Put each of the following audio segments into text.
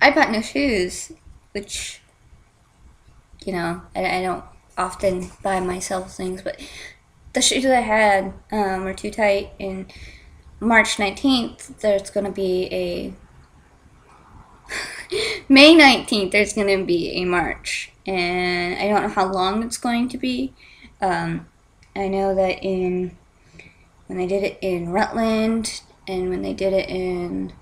I bought new shoes, which, I don't often buy myself things, but the shoes I had were too tight. And March 19th, there's going to be a May 19th, there's going to be a march. And I don't know how long it's going to be. Um, I know that when they did it in Rutland and when they did it in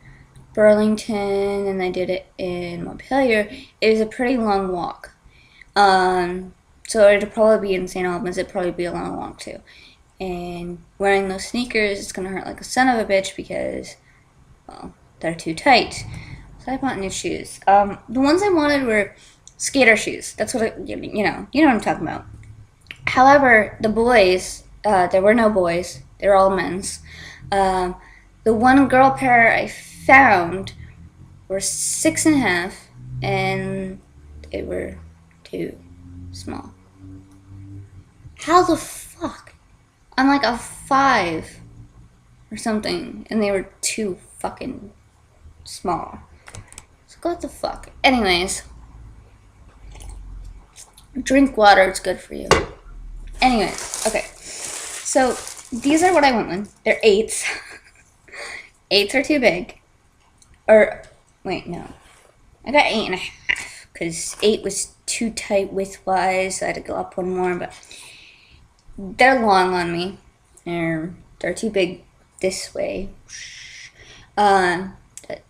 Burlington and they did it in Montpelier, it was a pretty long walk. So it'd probably be in St. Albans, it'd probably be a long walk too. And wearing those sneakers, it's gonna hurt like a son of a bitch because, well, they're too tight. So I bought new shoes. The ones I wanted were skater shoes. That's what you know what I'm talking about. However, the boys, there were no boys. They're all men's. Um, the one girl pair I found were 6.5, and they were too small. How the fuck? I'm like a 5 or something, and they were too fucking small. So what the fuck? Anyways, drink water, it's good for you. Anyways, okay. So these are what I went with. They're eights. Eights are too big. Or, wait, no. I got 8.5 because 8 was too tight width wise, so I had to go up one more, but they're long on me. They're too big this way. Um,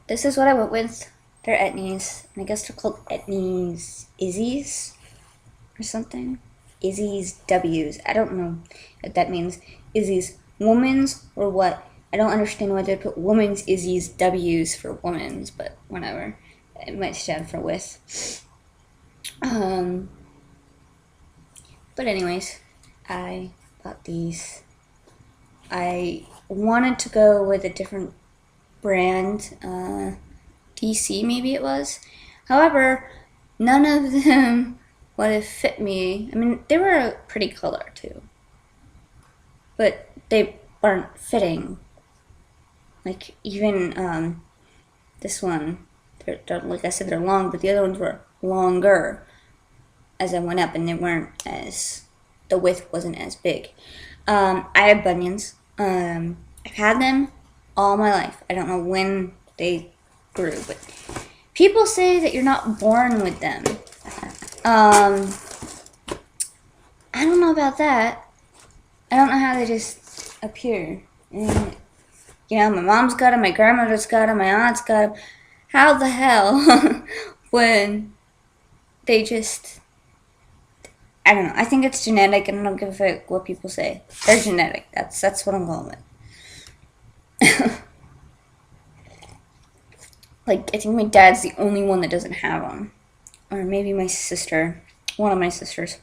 this is what I went with. They're Etnies. I guess they're called Etnies Izzy's or something. Izzy's W's. I don't know what that means. Izzy's woman's or what? I don't understand why they put woman's Izzy's W's for woman's, but whatever. It might stand for with. Um, but anyways, I bought these. I wanted to go with a different brand, DC maybe it was. However, none of them would have fit me. I mean, they were a pretty color too, but they weren't fitting. Like even this one, they're like I said, they're long, but the other ones were longer as I went up, and they weren't as the width wasn't as big. I have bunions. I've had them all my life. I don't know when they grew, but people say that you're not born with them. Um, I don't know about that. I don't know how they just appear. And, my mom's got them, my grandmother's got them, my aunt's got them. How the hell when they just... I don't know. I think it's genetic, and I don't give a fuck what people say. They're genetic. That's what I'm going with. Like, I think my dad's the only one that doesn't have them. Or maybe my sister. One of my sisters.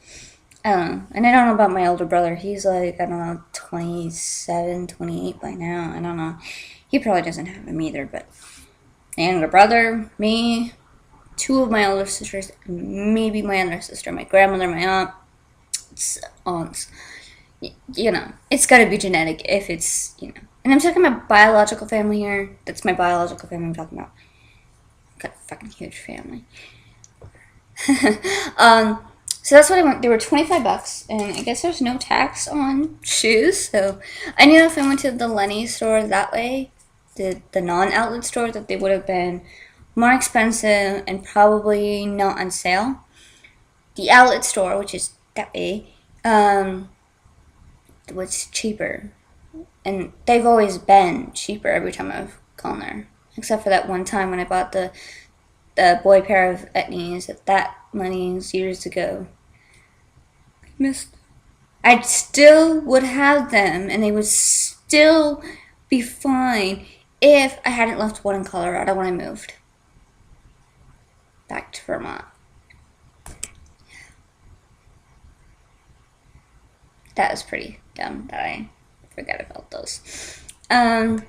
I don't know. And I don't know about my older brother. He's like, I don't know, 27, 28 by now. I don't know. He probably doesn't have them either, but my younger brother, me, 2 of my older sisters, maybe my other sister, my grandmother, my aunt, aunts. It's got to be genetic if it's. And I'm talking about biological family here. That's my biological family I'm talking about. I've got a fucking huge family. So that's what I went. They were $25, and I guess there's no tax on shoes. So I knew if I went to the Lenny store that way, the non-outlet store, that they would have been more expensive and probably not on sale. The outlet store, which is that way, was cheaper, and they've always been cheaper every time I've gone there, except for that one time when I bought the boy pair of Etnies at that Lenny's years ago. Missed. I still would have them, and they would still be fine if I hadn't left one in Colorado when I moved back to Vermont. That was pretty dumb that I forgot about those. But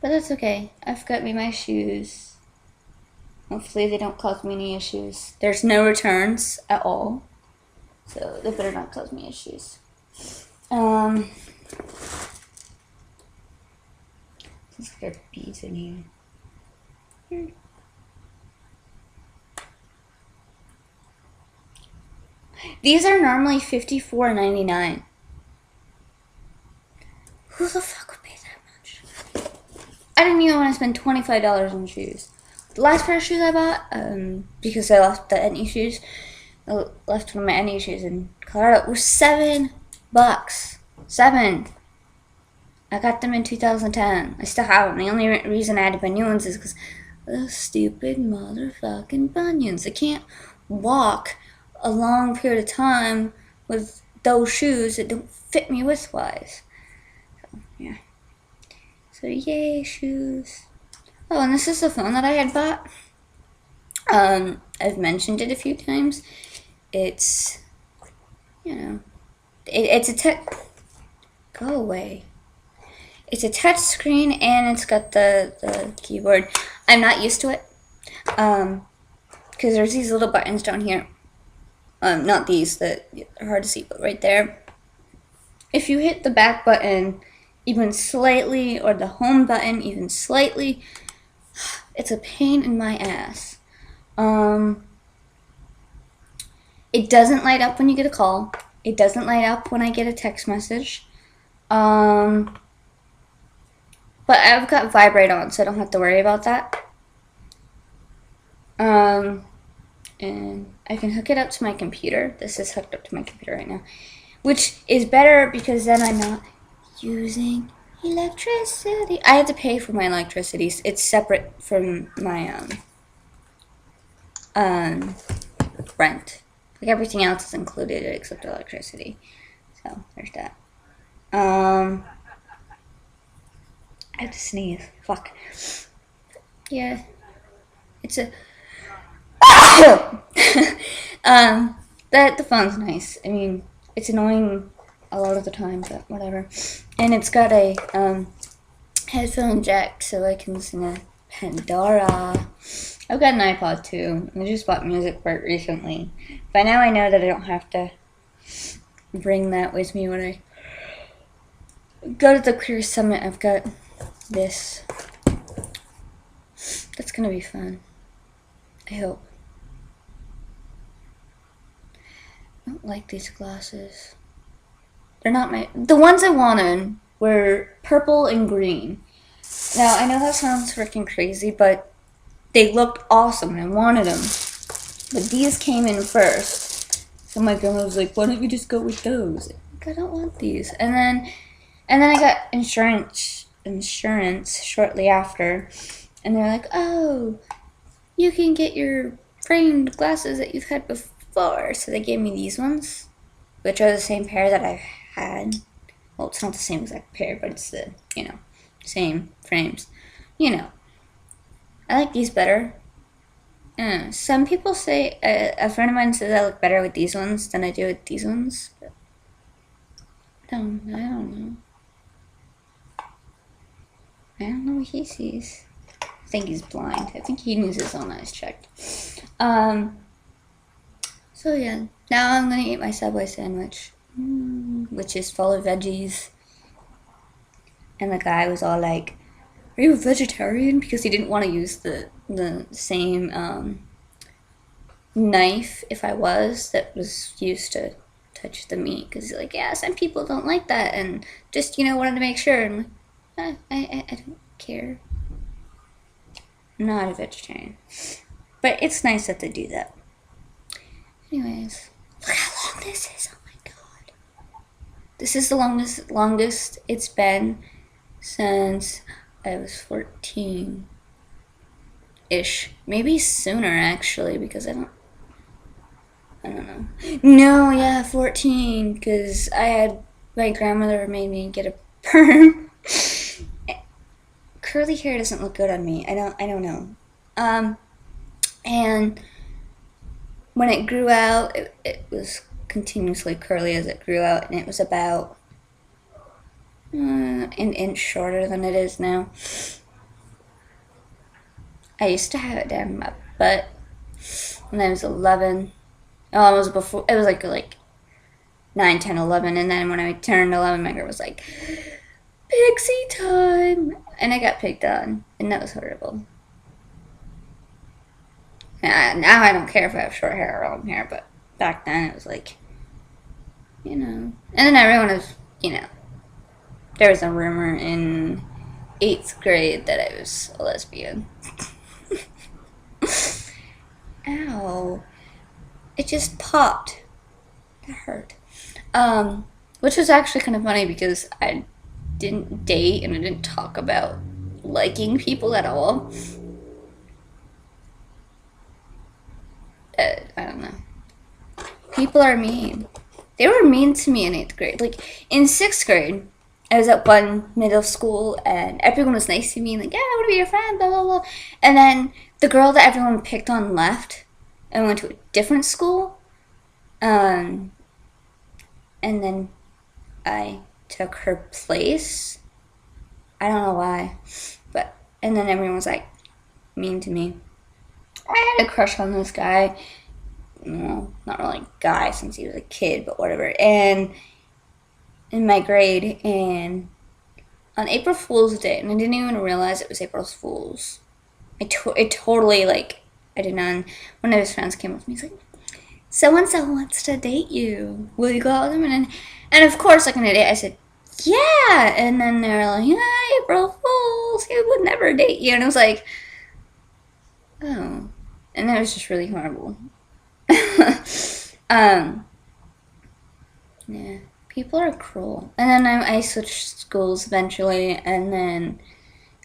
that's okay. I've got me my shoes. Hopefully they don't cause me any issues. There's no returns at all, so they better not cause me issues. There's like beads in here. These are normally $54.99. Who the fuck would pay that much? I didn't even want to spend $25 on shoes. The last pair of shoes I bought, because I left the any shoes, I left one of my any shoes in Colorado, were $7. $7. I got them in 2010. I still have them. The only reason I had to buy new ones is because those stupid motherfucking bunions. I can't walk a long period of time with those shoes that don't fit me width-wise. So, yeah. So, yay, shoes. Oh, and this is the phone that I had bought. I've mentioned it a few times. It's, it's a go away. It's a touch screen and it's got the keyboard. I'm not used to it. Because there's these little buttons down here. Not these that are hard to see, but right there. If you hit the back button even slightly, or the home button even slightly, it's a pain in my ass. It doesn't light up when you get a call. It doesn't light up when I get a text message. But I've got vibrate on, so I don't have to worry about that. And I can hook it up to my computer. This is hooked up to my computer right now, which is better because then I'm not using electricity. I have to pay for my electricity. It's separate from my rent. Like everything else is included except electricity. So there's that. I have to sneeze. Fuck. Yeah. It's a the phone's nice. I mean, it's annoying a lot of the time, but whatever. And it's got a headphone jack, so I can listen to Pandora. I've got an iPod too. I just bought music for it recently. By now I know that I don't have to bring that with me when I go to the Queer Summit. I've got this. That's gonna be fun. I hope. I don't like these glasses. They're not the ones I wanted were purple and green. Now, I know that sounds freaking crazy, but they looked awesome and I wanted them. But these came in first. So my grandma was like, why don't you just go with those? I don't want these. And then I got insurance shortly after. And they're like, oh, you can get your framed glasses that you've had before. So they gave me these ones, which are the same pair that I've had. Well, it's not the same exact pair, but it's the, same frames. I like these better. Some people say, a friend of mine says I look better with these ones than I do with these ones. But I don't know. I don't know what he sees. I think he's blind. I think he needs his own eyes checked. So yeah, now I'm gonna eat my Subway sandwich, which is full of veggies. And the guy was all like, are you a vegetarian? Because he didn't want to use the same knife, if I was, that was used to touch the meat. Because he's like, yeah, some people don't like that, and just, wanted to make sure. And I don't care. I'm not a vegetarian. But it's nice that they do that. Anyways, look how long this is. Oh my god. This is the longest it's been since I was 14-ish. Maybe sooner, actually, because I don't know. No, yeah, 14, because my grandmother made me get a perm. Curly hair doesn't look good on me. I don't know. And when it grew out, it was continuously curly as it grew out, and it was about an inch shorter than it is now. I used to have it down my butt when I was 11. Oh, it was before. It was like 9, 10, 11, and then when I turned 11, my girl was like, pixie time, and I got picked on, and that was horrible. Now I don't care if I have short hair or long hair, but back then it was like, you know. And then everyone was, you know, there was a rumor in 8th grade that I was a lesbian. Ow. It just popped. That hurt. Which was actually kind of funny because I didn't date and I didn't talk about liking people at all. I don't know. People are mean. They were mean to me in 8th grade. Like in 6th grade, I was at one middle school and everyone was nice to me, like, yeah, I want to be your friend, blah, blah, blah. And then the girl that everyone picked on left and went to a different school. Um, and then I took her place. I don't know why, but and then everyone was like mean to me. I had a crush on this guy. Well, not really a guy since he was a kid, but whatever. And in my grade, and on April Fool's Day, and I didn't even realize it was April Fool's. It totally like I did not. One of his friends came up to me. He's like, "So and so wants to date you. Will you go out with him?" And of course, like an idiot, I said, "Yeah." And then they were like, "Yeah, April Fools. He would never date you." And I was like, "Oh," and that was just really horrible. um, yeah, people are cruel. And then I switched schools eventually, and then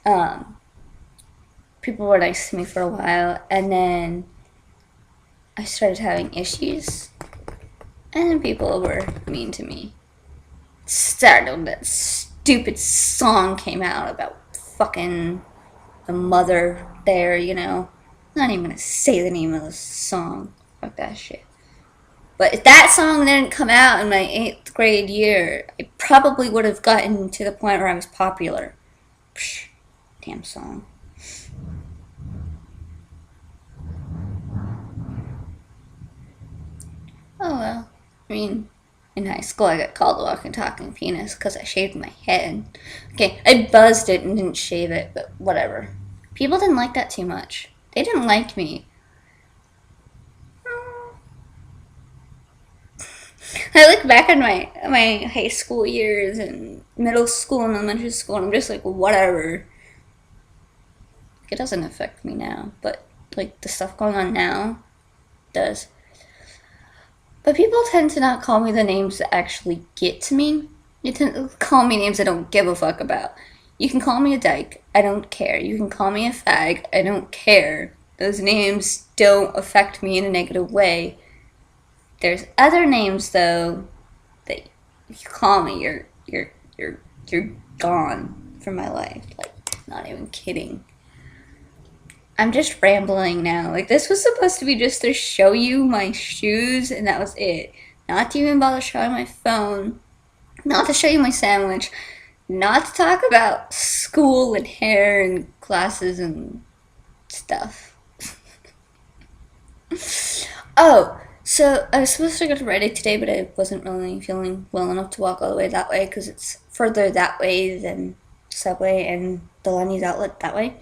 um, people were nice to me for a while, and then I started having issues, and then people were mean to me. Started that stupid song came out about fucking the mother there, you know. I'm not even gonna say the name of the song. Fuck that shit. But if that song didn't come out in my 8th grade year, I probably would have gotten to the point where I was popular. Psh, damn song. Oh well. I mean, in high school I got called a walking talking penis because I shaved my head. Okay, I buzzed it and didn't shave it, but whatever. People didn't like that too much. They didn't like me. I look back at my high school years and middle school and elementary school, and I'm just like, whatever. It doesn't affect me now, but like the stuff going on now does. But people tend to not call me the names that actually get to me. You tend to call me names I don't give a fuck about. You can call me a dyke, I don't care. You can call me a fag, I don't care. Those names don't affect me in a negative way. There's other names though that if you call me, you're gone from my life. Like, not even kidding. I'm just rambling now. Like, this was supposed to be just to show you my shoes, and that was it. Not to even bother showing my phone. Not to show you my sandwich. Not to talk about school and hair and classes and stuff. Oh, so I was supposed to go to Reddit today, but I wasn't really feeling well enough to walk all the way that way because it's further that way than Subway and Delaney's outlet that way.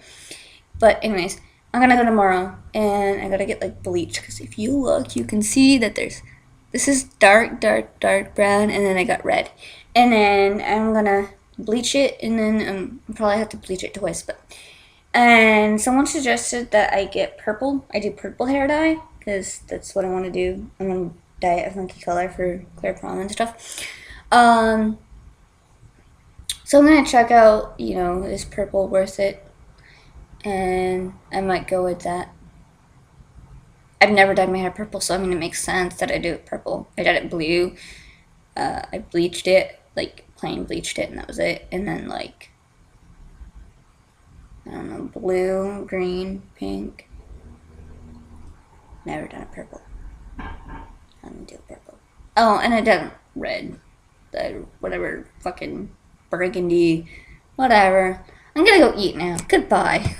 But anyways, I'm gonna go tomorrow, and I gotta get like bleach because if you look, you can see that this is dark, dark, dark brown, and then I got red, and then I'm gonna bleach it, and then I'll probably have to bleach it twice. But and someone suggested that I get purple. I do purple hair dye because that's what I want to do. I'm gonna dye it a funky color for Claire prom and stuff. Um, so I'm gonna check out. Is purple worth it? And I might go with that. I've never dyed my hair purple, so I mean it makes sense that I do it purple. I dyed it blue. I bleached it, like plain bleached it, and that was it. And then like I don't know, blue, green, pink. Never done it purple. I'm gonna do it purple. Oh, and I done red. Whatever, fucking burgundy, whatever. I'm gonna go eat now. Goodbye.